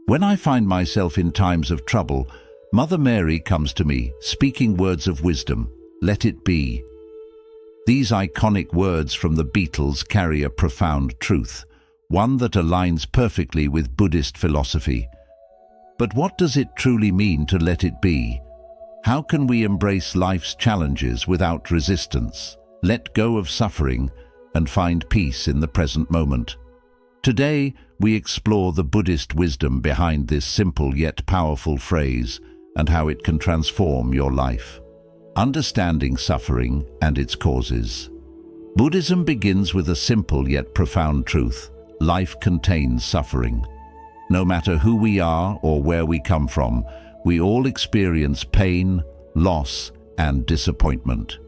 When I find myself in times of trouble, Mother Mary comes to me, speaking words of wisdom. Let it be. These iconic words from the Beatles carry a profound truth, one that aligns perfectly with Buddhist philosophy. But what does it truly mean to let it be? How can we embrace life's challenges without resistance, let go of suffering, and find peace in the present moment? Today, we explore the Buddhist wisdom behind this simple yet powerful phrase and how it can transform your life. Understanding suffering and its causes. Buddhism begins with a simple yet profound truth: life contains suffering. No matter who we are or where we come from, we all experience pain, loss, and disappointment.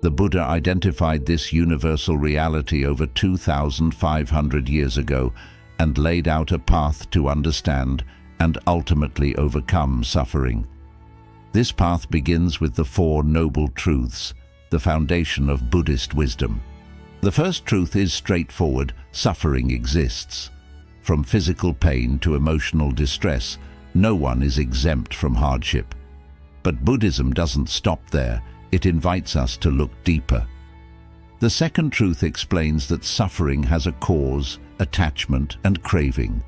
The Buddha identified this universal reality over 2,500 years ago and laid out a path to understand and ultimately overcome suffering. This path begins with the Four Noble Truths, the foundation of Buddhist wisdom. The first truth is straightforward: suffering exists. From physical pain to emotional distress, no one is exempt from hardship. But Buddhism doesn't stop there. It invites us to look deeper. The second truth explains that suffering has a cause, attachment, and craving.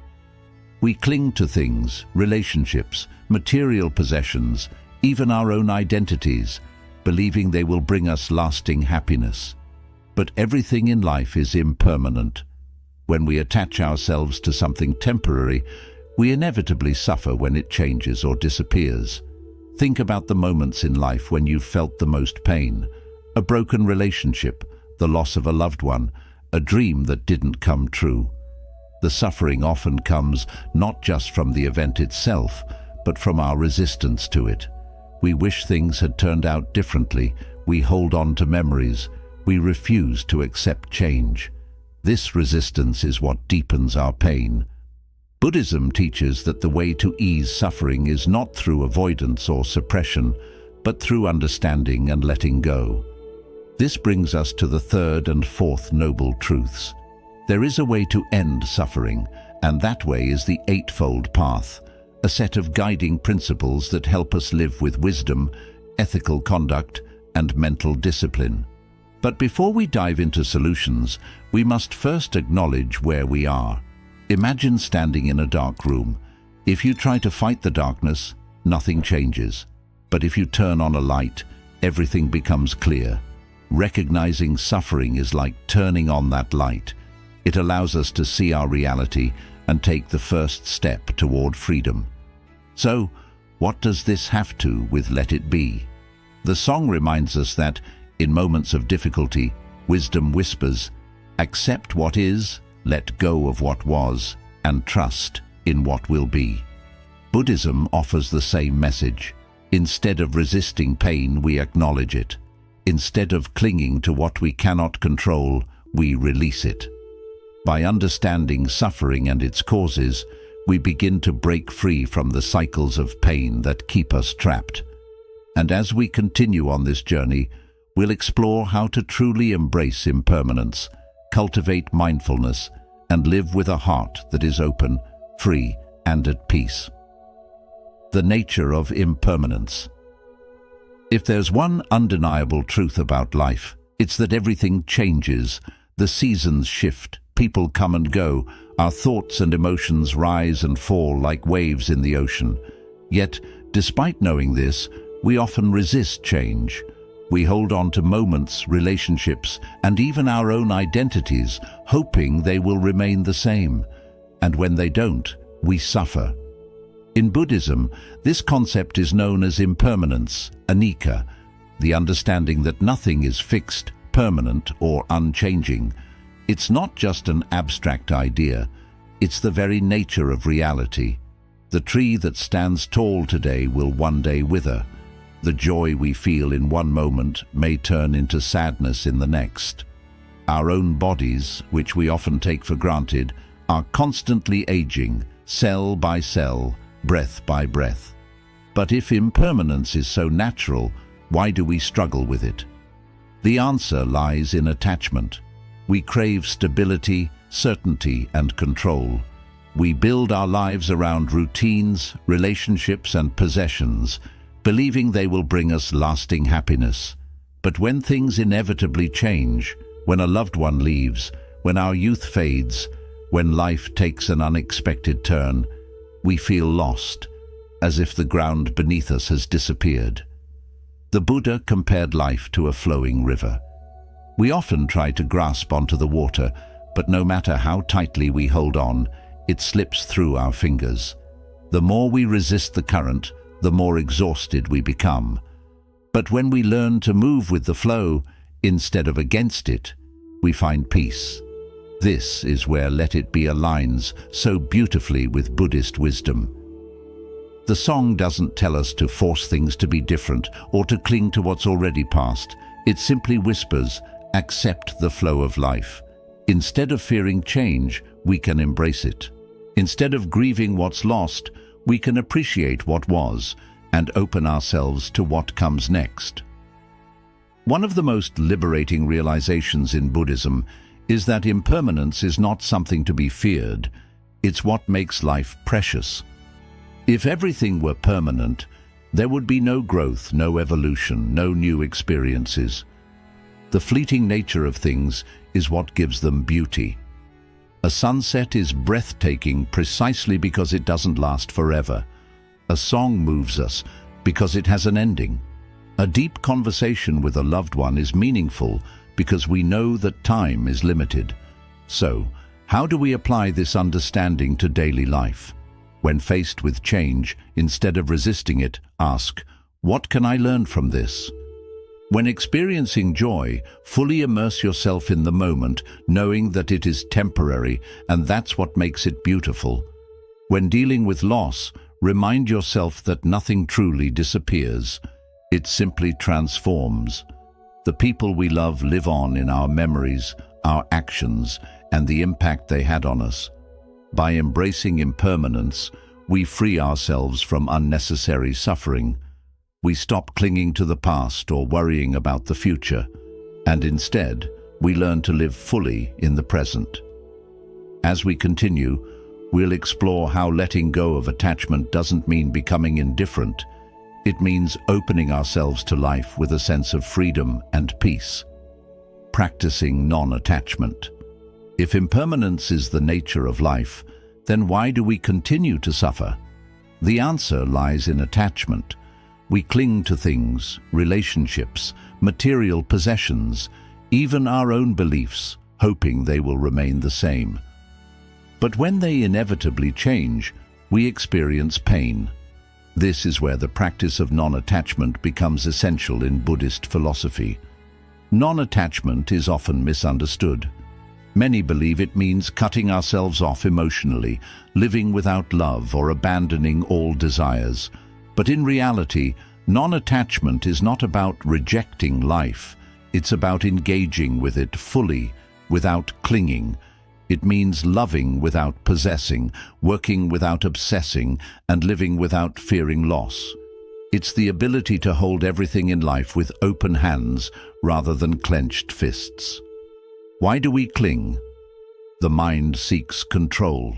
We cling to things, relationships, material possessions, even our own identities, believing they will bring us lasting happiness. But everything in life is impermanent. When we attach ourselves to something temporary, we inevitably suffer when it changes or disappears. Think about the moments in life when you've felt the most pain: a broken relationship, the loss of a loved one, a dream that didn't come true. The suffering often comes not just from the event itself, but from our resistance to it. We wish things had turned out differently. We hold on to memories. We refuse to accept change. This resistance is what deepens our pain. Buddhism teaches that the way to ease suffering is not through avoidance or suppression, but through understanding and letting go. This brings us to the third and fourth noble truths. There is a way to end suffering, and that way is the Eightfold Path, a set of guiding principles that help us live with wisdom, ethical conduct, and mental discipline. But before we dive into solutions, we must first acknowledge where we are. Imagine standing in a dark room. If you try to fight the darkness, nothing changes. But if you turn on a light, everything becomes clear. Recognizing suffering is like turning on that light. It allows us to see our reality and take the first step toward freedom. So, what does this have to with Let It Be? The song reminds us that, in moments of difficulty, wisdom whispers, accept what is, let go of what was, and trust in what will be. Buddhism offers the same message. Instead of resisting pain, we acknowledge it. Instead of clinging to what we cannot control, we release it. By understanding suffering and its causes, we begin to break free from the cycles of pain that keep us trapped. And as we continue on this journey, we'll explore how to truly embrace impermanence, cultivate mindfulness, and live with a heart that is open, free, and at peace. The nature of impermanence. If there's one undeniable truth about life, it's that everything changes. The seasons shift, people come and go, our thoughts and emotions rise and fall like waves in the ocean. Yet, despite knowing this, we often resist change. We hold on to moments, relationships, and even our own identities, hoping they will remain the same. And when they don't, we suffer. In Buddhism, this concept is known as impermanence, anicca, the understanding that nothing is fixed, permanent, or unchanging. It's not just an abstract idea, it's the very nature of reality. The tree that stands tall today will one day wither. The joy we feel in one moment may turn into sadness in the next. Our own bodies, which we often take for granted, are constantly aging, cell by cell, breath by breath. But if impermanence is so natural, why do we struggle with it? The answer lies in attachment. We crave stability, certainty, and control. We build our lives around routines, relationships, and possessions, believing they will bring us lasting happiness. But when things inevitably change, when a loved one leaves, when our youth fades, when life takes an unexpected turn, we feel lost, as if the ground beneath us has disappeared. The Buddha compared life to a flowing river. We often try to grasp onto the water, but no matter how tightly we hold on, it slips through our fingers. The more we resist the current, the more exhausted we become. But when we learn to move with the flow, instead of against it, we find peace. This is where Let It Be aligns so beautifully with Buddhist wisdom. The song doesn't tell us to force things to be different or to cling to what's already past. It simply whispers, accept the flow of life. Instead of fearing change, we can embrace it. Instead of grieving what's lost, we can appreciate what was and open ourselves to what comes next. One of the most liberating realizations in Buddhism is that impermanence is not something to be feared. It's what makes life precious. If everything were permanent, there would be no growth, no evolution, no new experiences. The fleeting nature of things is what gives them beauty. A sunset is breathtaking precisely because it doesn't last forever. A song moves us because it has an ending. A deep conversation with a loved one is meaningful because we know that time is limited. So, how do we apply this understanding to daily life? When faced with change, instead of resisting it, ask, what can I learn from this? When experiencing joy, fully immerse yourself in the moment, knowing that it is temporary, and that's what makes it beautiful. When dealing with loss, remind yourself that nothing truly disappears. It simply transforms. The people we love live on in our memories, our actions, and the impact they had on us. By embracing impermanence, we free ourselves from unnecessary suffering. We stop clinging to the past or worrying about the future, and instead, we learn to live fully in the present. As we continue, we'll explore how letting go of attachment doesn't mean becoming indifferent. It means opening ourselves to life with a sense of freedom and peace. Practicing non-attachment. If impermanence is the nature of life, then why do we continue to suffer? The answer lies in attachment. We cling to things, relationships, material possessions, even our own beliefs, hoping they will remain the same. But when they inevitably change, we experience pain. This is where the practice of non-attachment becomes essential in Buddhist philosophy. Non-attachment is often misunderstood. Many believe it means cutting ourselves off emotionally, living without love, or abandoning all desires. But in reality, non-attachment is not about rejecting life. It's about engaging with it fully, without clinging. It means loving without possessing, working without obsessing, and living without fearing loss. It's the ability to hold everything in life with open hands rather than clenched fists. Why do we cling? The mind seeks control.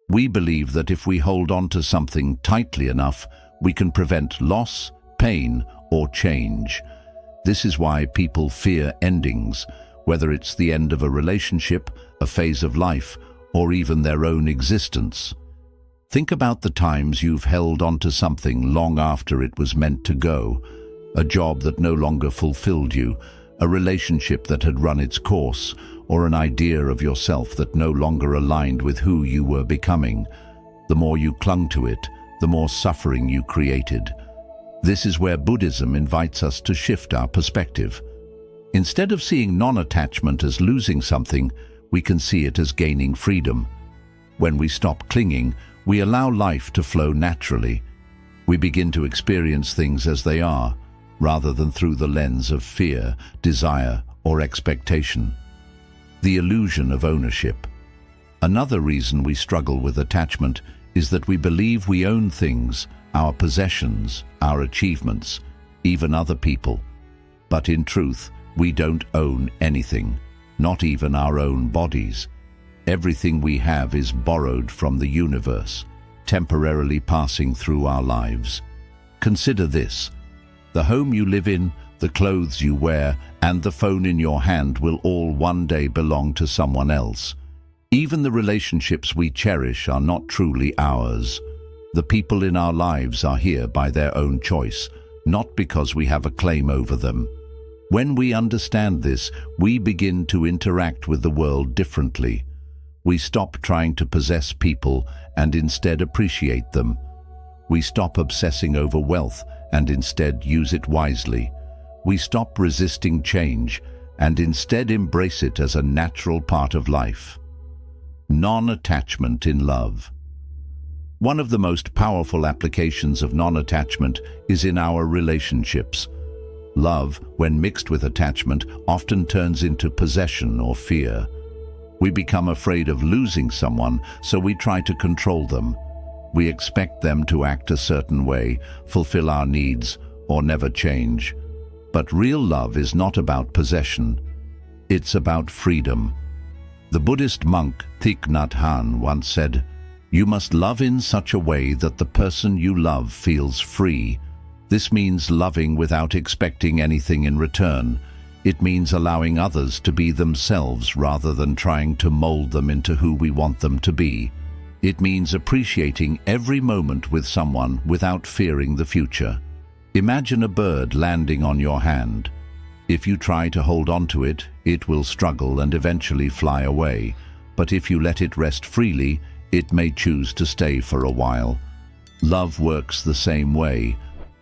We believe that if we hold on to something tightly enough, we can prevent loss, pain, or change. This is why people fear endings, whether it's the end of a relationship, a phase of life, or even their own existence. Think about the times you've held onto something long after it was meant to go. A job that no longer fulfilled you, a relationship that had run its course, or an idea of yourself that no longer aligned with who you were becoming. The more you clung to it, the more suffering you created. This is where Buddhism invites us to shift our perspective. Instead of seeing non-attachment as losing something, we can see it as gaining freedom. When we stop clinging, we allow life to flow naturally. We begin to experience things as they are, rather than through the lens of fear, desire, or expectation. The illusion of ownership. Another reason we struggle with attachment is that we believe we own things, our possessions, our achievements, even other people. But in truth, we don't own anything, not even our own bodies. everything we have is borrowed from the universe, temporarily passing through our lives. Consider this: the home you live in, the clothes you wear, and the phone in your hand will all one day belong to someone else. Even the relationships we cherish are not truly ours. The people in our lives are here by their own choice, not because we have a claim over them. When we understand this, we begin to interact with the world differently. We stop trying to possess people and instead appreciate them. We stop obsessing over wealth and instead use it wisely. We stop resisting change and instead embrace it as a natural part of life. Non-attachment in love. One of the most powerful applications of non-attachment is in our relationships. Love, when mixed with attachment, often turns into possession or fear. We become afraid of losing someone, so we try to control them. We expect them to act a certain way, fulfill our needs, or never change. But real love is not about possession. It's about freedom. The Buddhist monk Thich Nhat Hanh once said, "You must love in such a way that the person you love feels free." This means loving without expecting anything in return. It means allowing others to be themselves rather than trying to mold them into who we want them to be. It means appreciating every moment with someone without fearing the future. Imagine a bird landing on your hand. If you try to hold on to it, it will struggle and eventually fly away. But if you let it rest freely, it may choose to stay for a while. Love works the same way.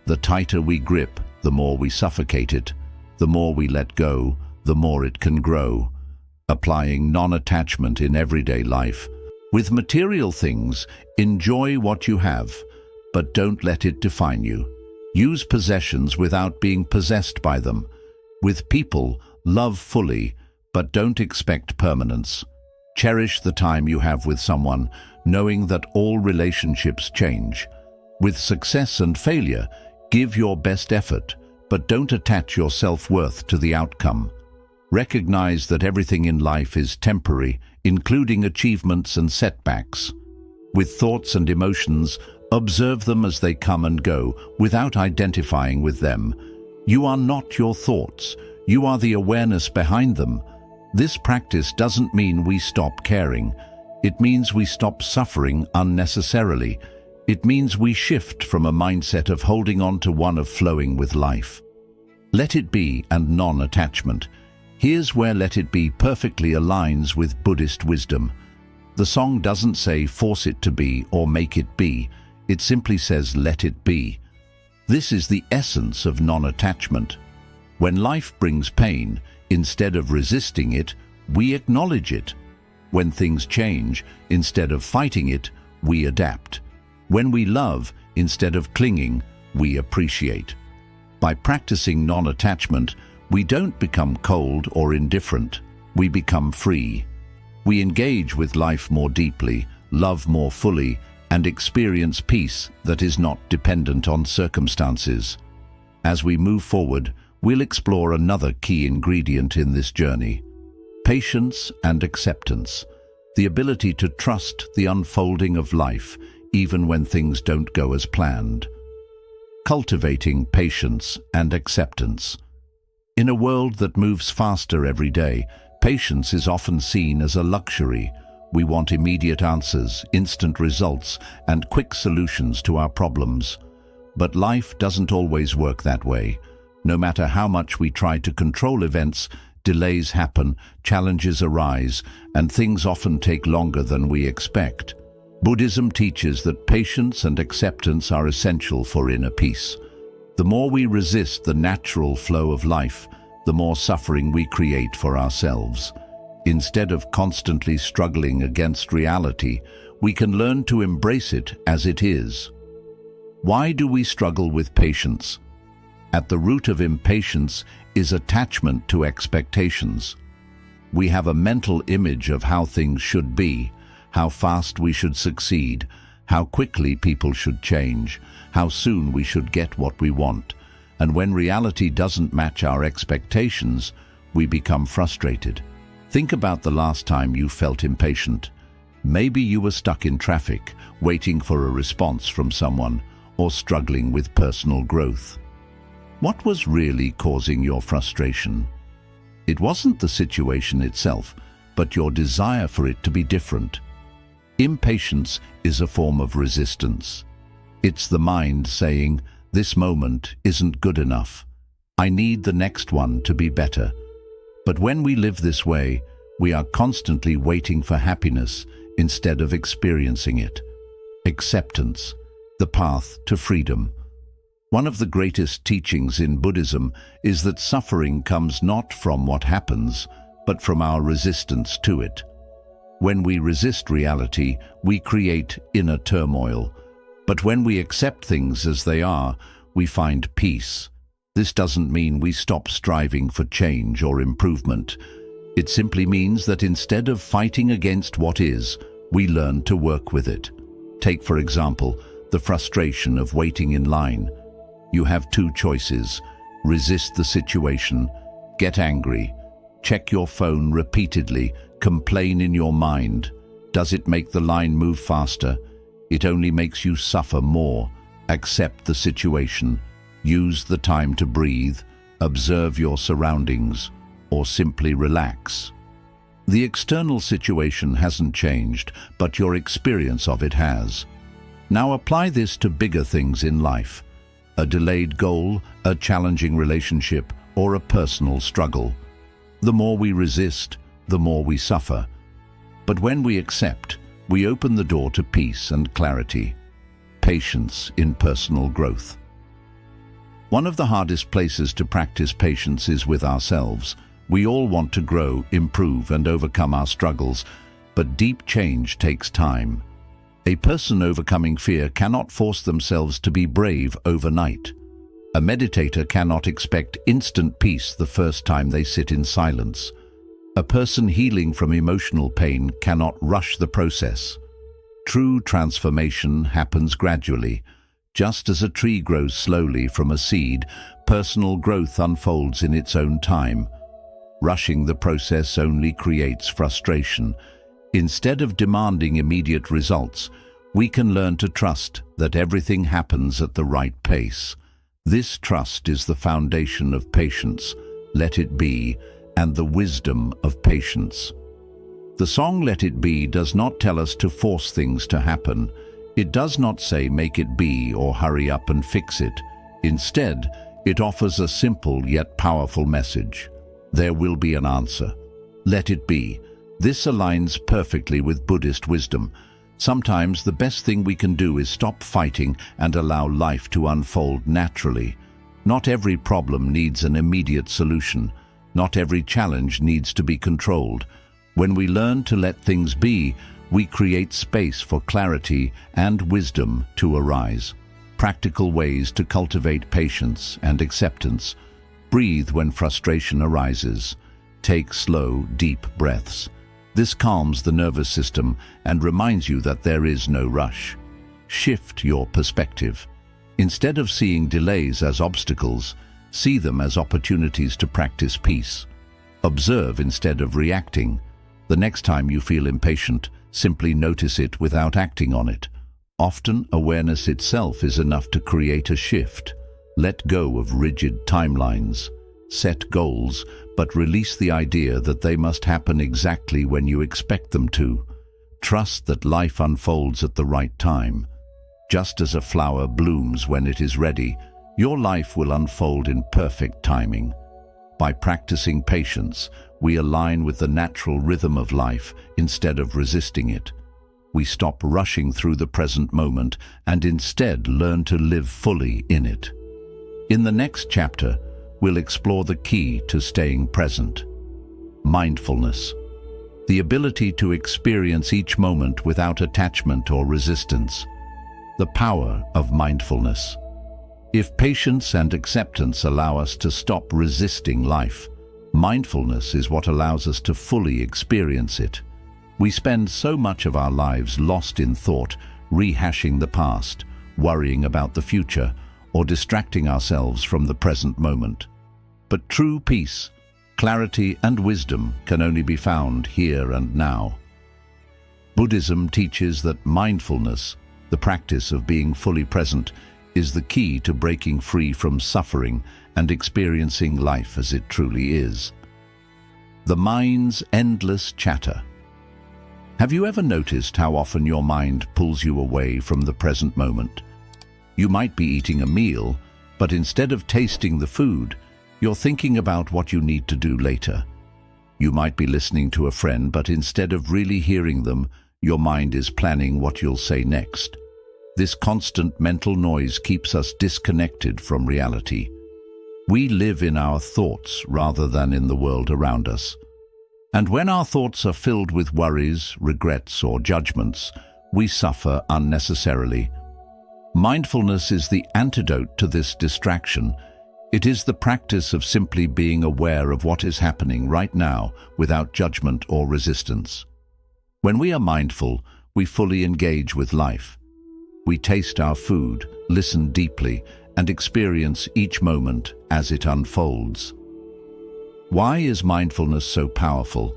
The tighter we grip, the more we suffocate it. The more we let go, the more it can grow. Applying non-attachment in everyday life. With material things, enjoy what you have, but don't let it define you. Use possessions without being possessed by them. With people, love fully, but don't expect permanence. Cherish the time you have with someone, knowing that all relationships change. With success and failure, give your best effort, but don't attach your self-worth to the outcome. Recognize that everything in life is temporary, including achievements and setbacks. With thoughts and emotions, observe them as they come and go, without identifying with them. You are not your thoughts. You are the awareness behind them. This practice doesn't mean we stop caring. It means we stop suffering unnecessarily. It means we shift from a mindset of holding on to one of flowing with life. Let it be and non-attachment. Here's where let it be perfectly aligns with Buddhist wisdom. The song doesn't say force it to be or make it be. It simply says let it be. This is the essence of non-attachment. When life brings pain, instead of resisting it, we acknowledge it. When things change, instead of fighting it, we adapt. When we love, instead of clinging, we appreciate. By practicing non-attachment, we don't become cold or indifferent. We become free. We engage with life more deeply, love more fully, and experience peace that is not dependent on circumstances. As we move forward, we'll explore another key ingredient in this journey: patience and acceptance. The ability to trust the unfolding of life, even when things don't go as planned. Cultivating patience and acceptance. In a world that moves faster every day, patience is often seen as a luxury. We want immediate answers, instant results, and quick solutions to our problems. But life doesn't always work that way. No matter how much we try to control events, delays happen, challenges arise, and things often take longer than we expect. Buddhism teaches that patience and acceptance are essential for inner peace. The more we resist the natural flow of life, the more suffering we create for ourselves. Instead of constantly struggling against reality, we can learn to embrace it as it is. Why do we struggle with patience? At the root of impatience is attachment to expectations. We have a mental image of how things should be, how fast we should succeed, how quickly people should change, how soon we should get what we want. And when reality doesn't match our expectations, we become frustrated. Think about the last time you felt impatient. Maybe you were stuck in traffic, waiting for a response from someone, or struggling with personal growth. What was really causing your frustration? It wasn't the situation itself, but your desire for it to be different. Impatience is a form of resistance. It's the mind saying, "This moment isn't good enough. I need the next one to be better." But when we live this way, we are constantly waiting for happiness instead of experiencing it. Acceptance, the path to freedom. One of the greatest teachings in Buddhism is that suffering comes not from what happens, but from our resistance to it. When we resist reality, we create inner turmoil. But when we accept things as they are, we find peace. This doesn't mean we stop striving for change or improvement. It simply means that instead of fighting against what is, we learn to work with it. Take, for example, the frustration of waiting in line. You have two choices: resist the situation, get angry, check your phone repeatedly, complain in your mind. Does it make the line move faster? It only makes you suffer more. Accept the situation. Use the time to breathe, observe your surroundings, or simply relax. The external situation hasn't changed, but your experience of it has. Now apply this to bigger things in life: a delayed goal, a challenging relationship, or a personal struggle. The more we resist, the more we suffer. But when we accept, we open the door to peace and clarity. Patience in personal growth. One of the hardest places to practice patience is with ourselves. We all want to grow, improve, and overcome our struggles, but deep change takes time. A person overcoming fear cannot force themselves to be brave overnight. A meditator cannot expect instant peace the first time they sit in silence. A person healing from emotional pain cannot rush the process. True transformation happens gradually. Just as a tree grows slowly from a seed, personal growth unfolds in its own time. Rushing the process only creates frustration. Instead of demanding immediate results, we can learn to trust that everything happens at the right pace. This trust is the foundation of patience, "Let It Be," and the wisdom of patience. The song "Let It Be" does not tell us to force things to happen. It does not say "make it be" or "hurry up and fix it." Instead, it offers a simple yet powerful message: there will be an answer. Let it be. This aligns perfectly with Buddhist wisdom. Sometimes the best thing we can do is stop fighting and allow life to unfold naturally. Not every problem needs an immediate solution. Not every challenge needs to be controlled. When we learn to let things be, we create space for clarity and wisdom to arise. Practical ways to cultivate patience and acceptance. Breathe when frustration arises. Take slow, deep breaths. This calms the nervous system and reminds you that there is no rush. Shift your perspective. Instead of seeing delays as obstacles, see them as opportunities to practice peace. Observe instead of reacting. The next time you feel impatient, simply notice it without acting on it. Often, awareness itself is enough to create a shift. Let go of rigid timelines. Set goals, but release the idea that they must happen exactly when you expect them to. Trust that life unfolds at the right time. Just as a flower blooms when it is ready, your life will unfold in perfect timing. By practicing patience, we align with the natural rhythm of life instead of resisting it. We stop rushing through the present moment and instead learn to live fully in it. In the next chapter, we'll explore the key to staying present: mindfulness. The ability to experience each moment without attachment or resistance. The power of mindfulness. If patience and acceptance allow us to stop resisting life, mindfulness is what allows us to fully experience it. We spend so much of our lives lost in thought, rehashing the past, worrying about the future, or distracting ourselves from the present moment. But true peace clarity and wisdom can only be found here and now. Buddhism teaches that mindfulness, the practice of being fully present, is the key to breaking free from suffering and experiencing life as it truly is. The mind's endless chatter. Have you ever noticed how often your mind pulls you away from the present moment? You might be eating a meal, but instead of tasting the food, you're thinking about what you need to do later. You might be listening to a friend, but instead of really hearing them, your mind is planning what you'll say next. This constant mental noise keeps us disconnected from reality. We live in our thoughts rather than in the world around us. And when our thoughts are filled with worries, regrets, or judgments, we suffer unnecessarily. Mindfulness is the antidote to this distraction. It is the practice of simply being aware of what is happening right now without judgment or resistance. When we are mindful, we fully engage with life. We taste our food, listen deeply, and experience each moment as it unfolds. Why is mindfulness so powerful?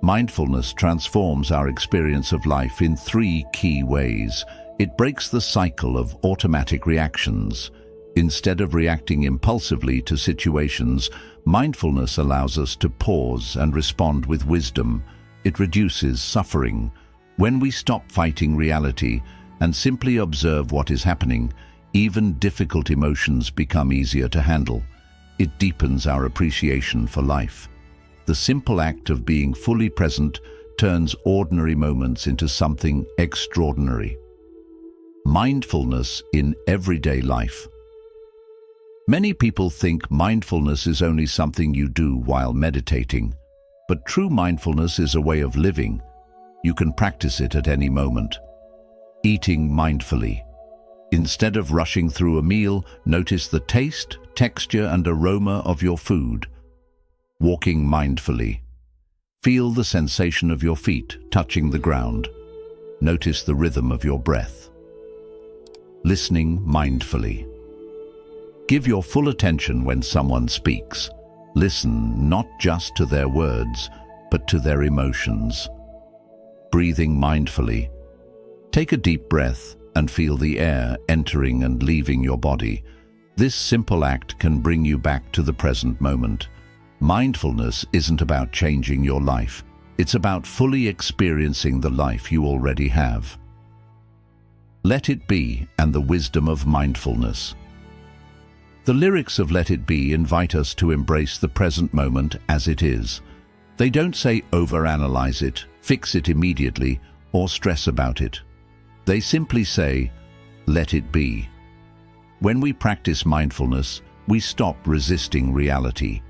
Mindfulness transforms our experience of life in three key ways. It breaks the cycle of automatic reactions. Instead of reacting impulsively to situations, mindfulness allows us to pause and respond with wisdom. It reduces suffering. When we stop fighting reality and simply observe what is happening, even difficult emotions become easier to handle. It deepens our appreciation for life. The simple act of being fully present turns ordinary moments into something extraordinary. Mindfulness in everyday life. Many people think mindfulness is only something you do while meditating, but true mindfulness is a way of living. You can practice it at any moment. Eating mindfully. Instead of rushing through a meal, notice the taste, texture, and aroma of your food. Walking mindfully. Feel the sensation of your feet touching the ground. Notice the rhythm of your breath. Listening mindfully. Give your full attention when someone speaks. Listen not just to their words, but to their emotions. Breathing mindfully. Take a deep breath and feel the air entering and leaving your body. This simple act can bring you back to the present moment. Mindfulness isn't about changing your life. It's about fully experiencing the life you already have. Let It Be and the wisdom of mindfulness. The lyrics of Let It Be invite us to embrace the present moment as it is. They don't say overanalyze it, fix it immediately, or stress about it. They simply say, let it be. When we practice mindfulness, we stop resisting reality.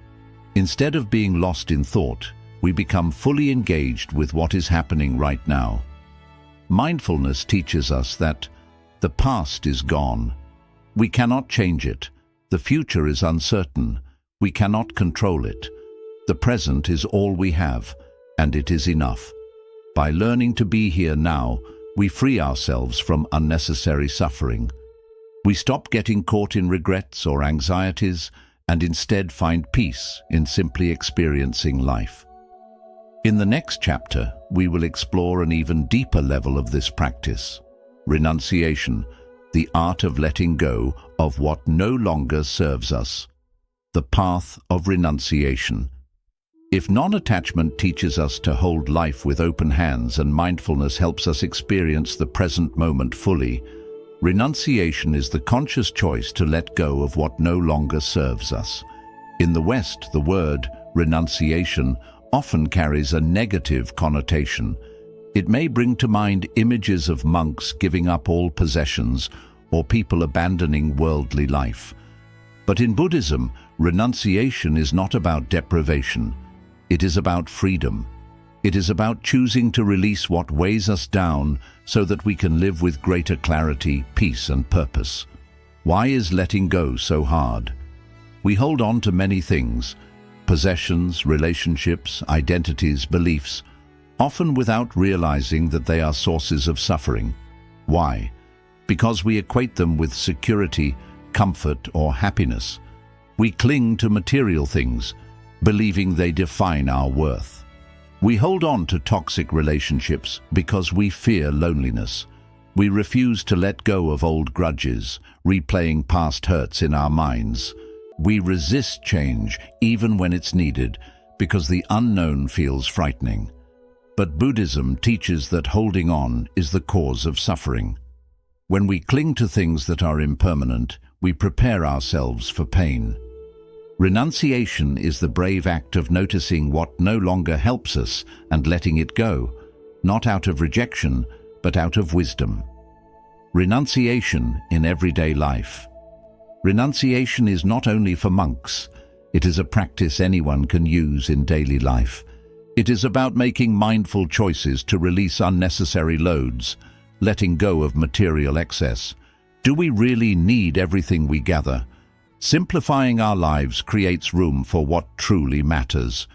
Instead of being lost in thought, we become fully engaged with what is happening right now. Mindfulness teaches us that the past is gone. We cannot change it. The future is uncertain. We cannot control it. The present is all we have, and it is enough. By learning to be here now, we free ourselves from unnecessary suffering. We stop getting caught in regrets or anxieties and instead find peace in simply experiencing life. In the next chapter, we will explore an even deeper level of this practice: renunciation, the art of letting go of what no longer serves us. The path of renunciation. If non-attachment teaches us to hold life with open hands and mindfulness helps us experience the present moment fully, renunciation is the conscious choice to let go of what no longer serves us. In the West, the word renunciation often carries a negative connotation. It may bring to mind images of monks giving up all possessions or people abandoning worldly life. But in Buddhism, renunciation is not about deprivation. It is about freedom. It is about choosing to release what weighs us down so that we can live with greater clarity, peace, and purpose. Why is letting go so hard? We hold on to many things: possessions, relationships, identities, beliefs, often without realizing that they are sources of suffering. Why? Because we equate them with security, comfort, or happiness. We cling to material things, believing they define our worth. We hold on to toxic relationships because we fear loneliness. We refuse to let go of old grudges, replaying past hurts in our minds. We resist change even when it's needed because the unknown feels frightening. But Buddhism teaches that holding on is the cause of suffering. When we cling to things that are impermanent, we prepare ourselves for pain. Renunciation is the brave act of noticing what no longer helps us and letting it go, not out of rejection, but out of wisdom. Renunciation in everyday life. Renunciation is not only for monks, it is a practice anyone can use in daily life. It is about making mindful choices to release unnecessary loads, letting go of material excess. Do we really need everything we gather? Simplifying our lives creates room for what truly matters.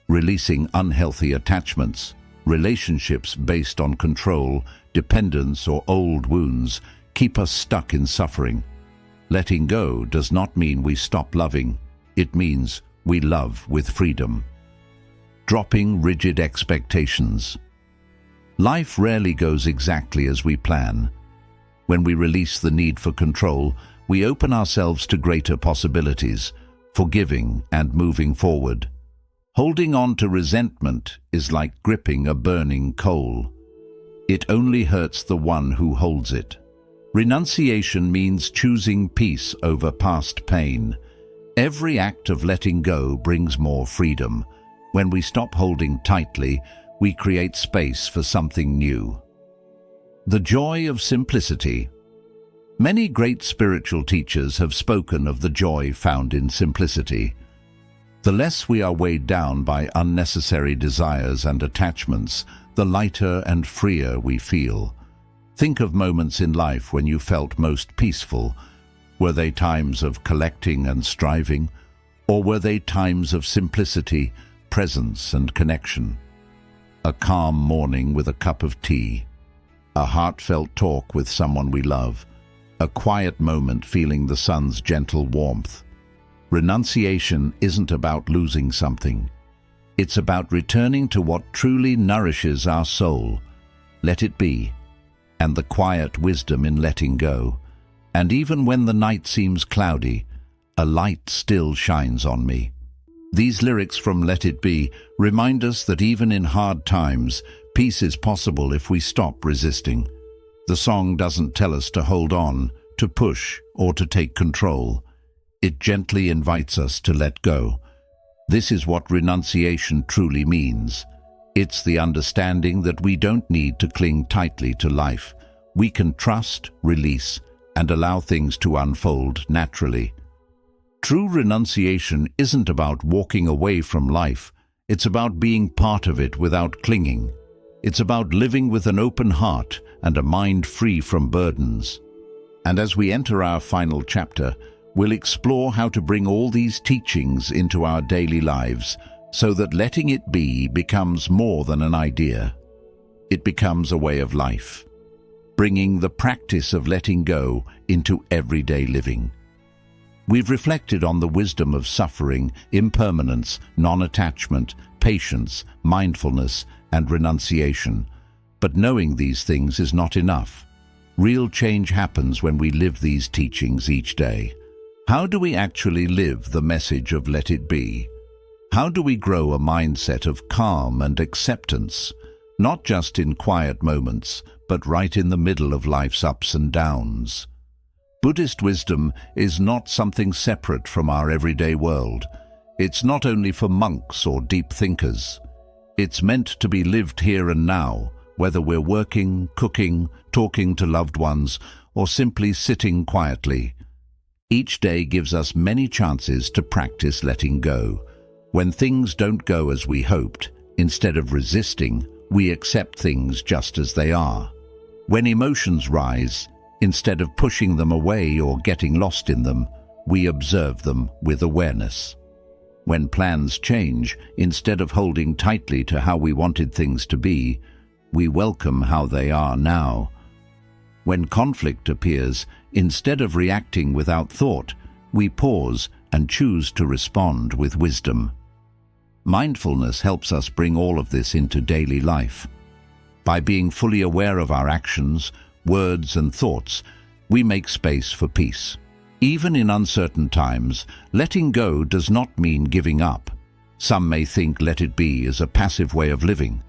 Releasing unhealthy attachments, relationships based on control, dependence, or old wounds keep us stuck in suffering. Letting go does not mean we stop loving. It means we love with freedom. Dropping rigid expectations. Life rarely goes exactly as we plan. When we release the need for control, we open ourselves to greater possibilities, forgiving and moving forward. Holding on to resentment is like gripping a burning coal. It only hurts the one who holds it. Renunciation means choosing peace over past pain. Every act of letting go brings more freedom. When we stop holding tightly, we create space for something new. The joy of simplicity. Many great spiritual teachers have spoken of the joy found in simplicity. The less we are weighed down by unnecessary desires and attachments, the lighter and freer we feel. Think of moments in life when you felt most peaceful. Were they times of collecting and striving, or were they times of simplicity, presence and connection? A calm morning with a cup of tea, a heartfelt talk with someone we love, a quiet moment feeling the sun's gentle warmth. Renunciation isn't about losing something. It's about returning to what truly nourishes our soul. Let it be, and the quiet wisdom in letting go. And even when the night seems cloudy, a light still shines on me. These lyrics from Let It Be remind us that even in hard times, peace is possible if we stop resisting. The song doesn't tell us to hold on, to push, or to take control. It gently invites us to let go. This is what renunciation truly means. It's the understanding that we don't need to cling tightly to life. We can trust, release, and allow things to unfold naturally. True renunciation isn't about walking away from life. It's about being part of it without clinging. It's about living with an open heart and a mind free from burdens. And as we enter our final chapter, we'll explore how to bring all these teachings into our daily lives so that letting it be becomes more than an idea. It becomes a way of life, bringing the practice of letting go into everyday living. We've reflected on the wisdom of suffering, impermanence, non-attachment, patience, mindfulness, and renunciation. But knowing these things is not enough. Real change happens when we live these teachings each day. How do we actually live the message of Let It Be? How do we grow a mindset of calm and acceptance, not just in quiet moments, but right in the middle of life's ups and downs? Buddhist wisdom is not something separate from our everyday world. It's not only for monks or deep thinkers. It's meant to be lived here and now, whether we're working, cooking, talking to loved ones, or simply sitting quietly. Each day gives us many chances to practice letting go. When things don't go as we hoped, instead of resisting, we accept things just as they are. When emotions rise, instead of pushing them away or getting lost in them, we observe them with awareness. When plans change, instead of holding tightly to how we wanted things to be, we welcome how they are now. When conflict appears, instead of reacting without thought, we pause and choose to respond with wisdom. Mindfulness helps us bring all of this into daily life. By being fully aware of our actions, words and thoughts, we make space for peace. Even in uncertain times, letting go does not mean giving up. Some may think let it be is a passive way of living.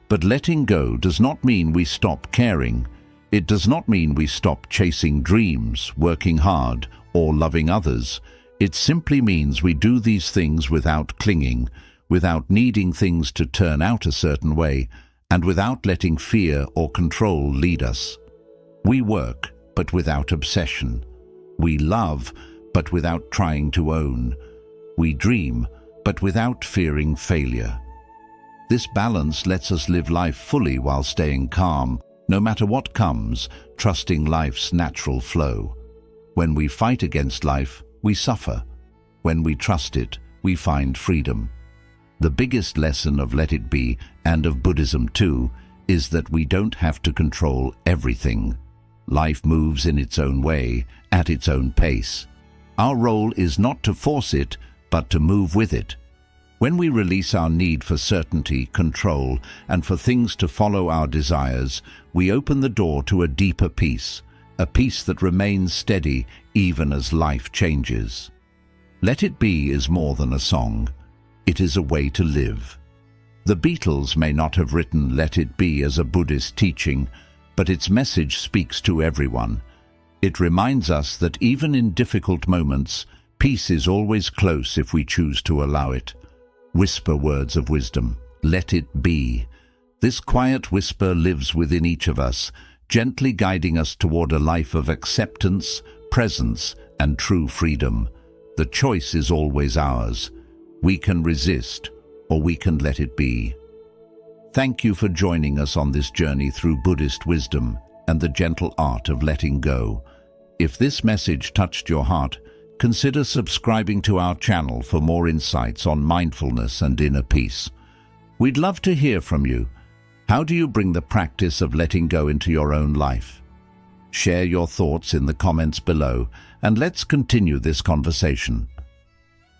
But letting go does not mean we stop caring. It does not mean we stop chasing dreams, working hard, or loving others. It simply means we do these things without clinging, without needing things to turn out a certain way, and without letting fear or control lead us. We work, but without obsession. We love, but without trying to own. We dream, but without fearing failure. This balance lets us live life fully while staying calm, no matter what comes, trusting life's natural flow. When we fight against life, we suffer. When we trust it, we find freedom. The biggest lesson of Let It Be, and of Buddhism too, is that we don't have to control everything. Life moves in its own way, at its own pace. Our role is not to force it, but to move with it. When we release our need for certainty, control, and for things to follow our desires, we open the door to a deeper peace, a peace that remains steady even as life changes. Let It Be is more than a song. It is a way to live. The Beatles may not have written Let It Be as a Buddhist teaching, but its message speaks to everyone. It reminds us that even in difficult moments, peace is always close if we choose to allow it. Whisper words of wisdom. Let it be. This quiet whisper lives within each of us, gently guiding us toward a life of acceptance, presence, and true freedom. The choice is always ours. We can resist, or we can let it be. Thank you for joining us on this journey through Buddhist wisdom and the gentle art of letting go. If this message touched your heart, consider subscribing to our channel for more insights on mindfulness and inner peace. We'd love to hear from you. How do you bring the practice of letting go into your own life? Share your thoughts in the comments below, and let's continue this conversation.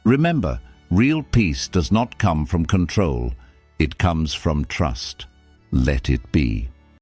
Remember, real peace does not come from control. It comes from trust. Let it be.